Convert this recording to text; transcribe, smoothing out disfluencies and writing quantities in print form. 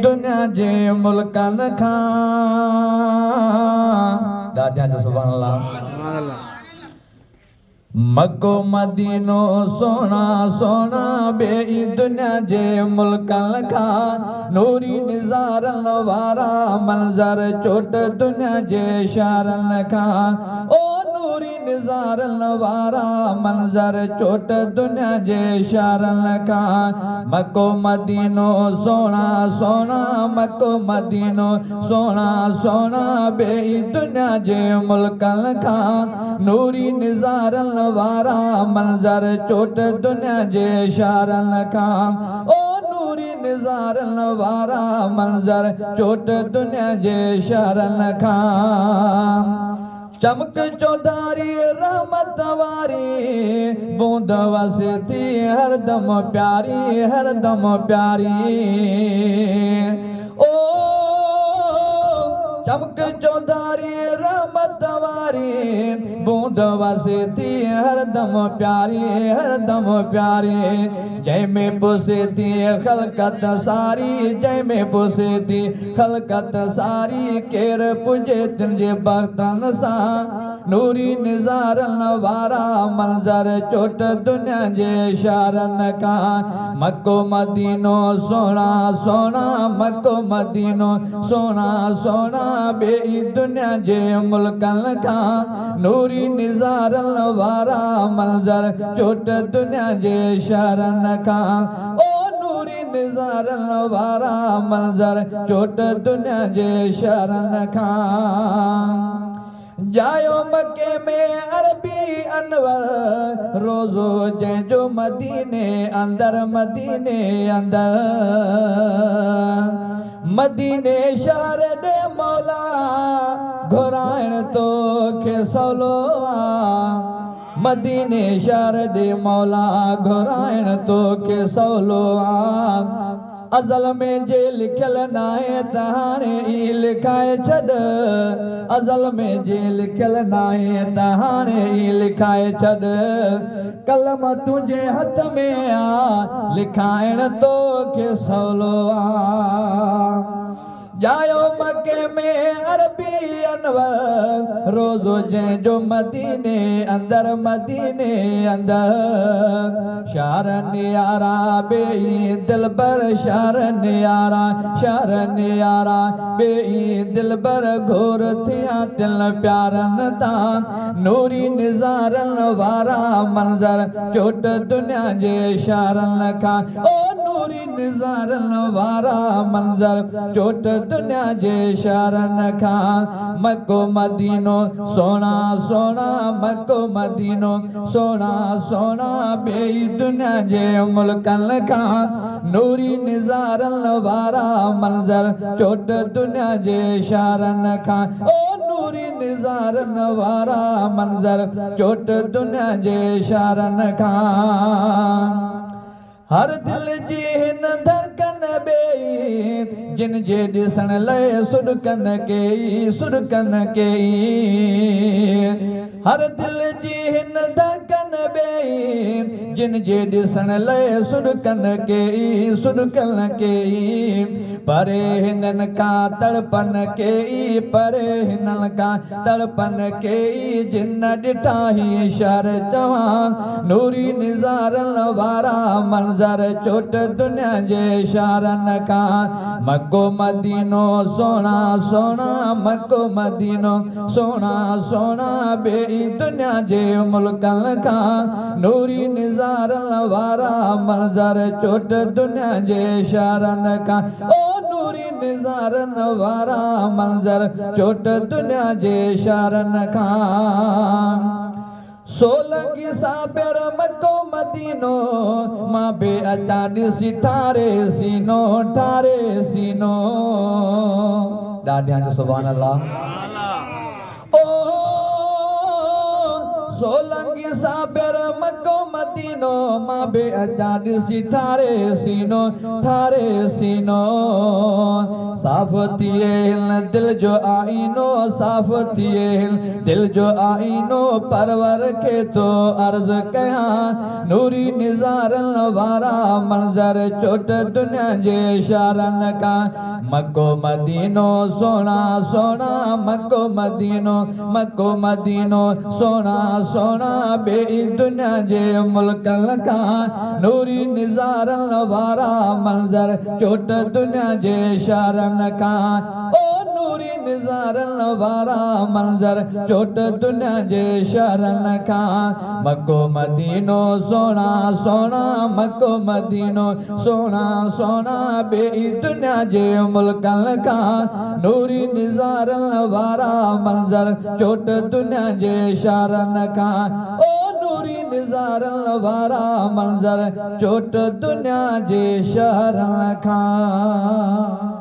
दुनिया जे मुल्कन खां ॾाढा जो सुभान अल्लाह मक्को मदीनो सोना सोना बेई दुनिया जे मुल्कन खां नूरी निज़ारन वारा मंज़र चोट दुनिया जे शारन खां ओ नूरी निज़ारन वारा मंज़र चोट दुनिया जे शारन खां मक्को मदीनो सोना सोना मक्को मदीनो सोना सोना बेई दुनिया जे मुल्कन खां नूरी निज़ारन वारा मंज़र चोट दुनिया जे शारन खां ओ नूरी निज़ारन वारा मंज़र चोट दुनिया जे शारन खां चमक चौधारी रहमत वारी बूंद वसे थी हरदम प्यारी ओ चमक चौधारी रहमत वारी बूंद वसे थी हरदम प्यारी जय में पुसे थी खलकत सारी जय में पुसे थी खलकत सारी केर पुजे तुंहिंजे बख़्तन सां नूरी निज़ारन वारा मंज़र चोट दुनिया जे शारन खां मक्को मदीनो सोना सोना मक्को मदीनो सोना सोना बेई दुनिया जे मुल्कन खां नूरी निज़ारन वारा मंज़र चोट दुनिया जे शारन खां ओ नूरी निज़ारन वारा मंज़र चोट दुनिया जे शारन खां जायो मक्के में अरबी अनवर रोज़ो जंहिंजो मदीने अंदर मदीने शहर दे मौला घुराइण तो खे सवलो आ मदीने शहर दे मौला घुराइण तो खे सवलो आ अज़ल में जे लिखियल नाहे त हाणे ई लिखाए छॾ अज़ल में जे लिखियल नाहे त हाणे ई लिखाए छॾ कलम तुंहिंजे हथ में आ लिखाइण तोखे सवलो आ जायो मक्के में अरबी अनवर रोज़ो जंहिंजो मदीने अंदर शारन यारा बेई दिलबर शारन यारा बेई दिलबर घोर थिया दिल प्यारन तां नूरी निज़ारन वारा मंज़र चोट दुनिया जे शारन खां ओ नूरी निज़ारन वारा मंज़र चोट दुनिया जे शारन खां मक्को मदीनो सोना सोना मक्को मदीनो सोना सोना बेई दुनिया जे मुल्कन खां नूरी निज़ारन वारा मंज़र चोट दुनिया जे शारन खां ओ नूरी निज़ारन वारा मंज़र चोट दुनिया जे शारन खां हर दिल जी हिन धड़कन बेई जिन जे ॾिसण लाइ सुॾकन कई हर दिल जी हिन धड़कन बेई जिन जे ॾिसण लाइ सुॾकन कई परे हिननि खां तड़पन कई परे हिननि खां तड़पन कई जिन ॾिठा ही शर चवां नूरी निज़ारन वारा मंज़र चोट दुनिया जे शारन खां मक्को मदीनो सोना सोना मक्को मदीनो सोना सोना बेई दुनिया जे मुल्कन खां नूरी निज़ारन वारा मंज़र चोट दुनिया जे शारन खां ओ नूरी निज़ारन वारा मंज़र चोट दुनिया जे शारन खां सोलंगी साबिर मक्को मदीनो मां बे अचा ॾिसी ठारे सीनो ॾाढा जो सुभान अल्लाह ओ सोलंगी साबिर मक्को मदीनो मां बे अचा ॾिसी ठारे सीनो साफ़ थिए हिल दिल जो आईनो साफ़ थिए हिल दिल जो आईनो परवर के तो अर्ज कयां नूरी निज़ारन वारा मंजर चोट दुनिया जे शारन का मक्को मदीनो सोना सोना मक्को मदीनो सोना सोना बे दुनिया जे मुल्कन का नूरी निज़ारन वारा मंजर चोट दुनिया जे शारन का ओ नूरी निज़ारन वारा मंजर चोट दुनिया जे शारन का मक्को मदीनो सोना सोना मक्को मदीनो सोना सोना बे दुनिया जे मुल्कन का नूरी निज़ारन वारा मंजर चोट दुनिया जे शारन का ओ नूरी निज़ारन वारा मंजर चोट दुनिया जे शारन का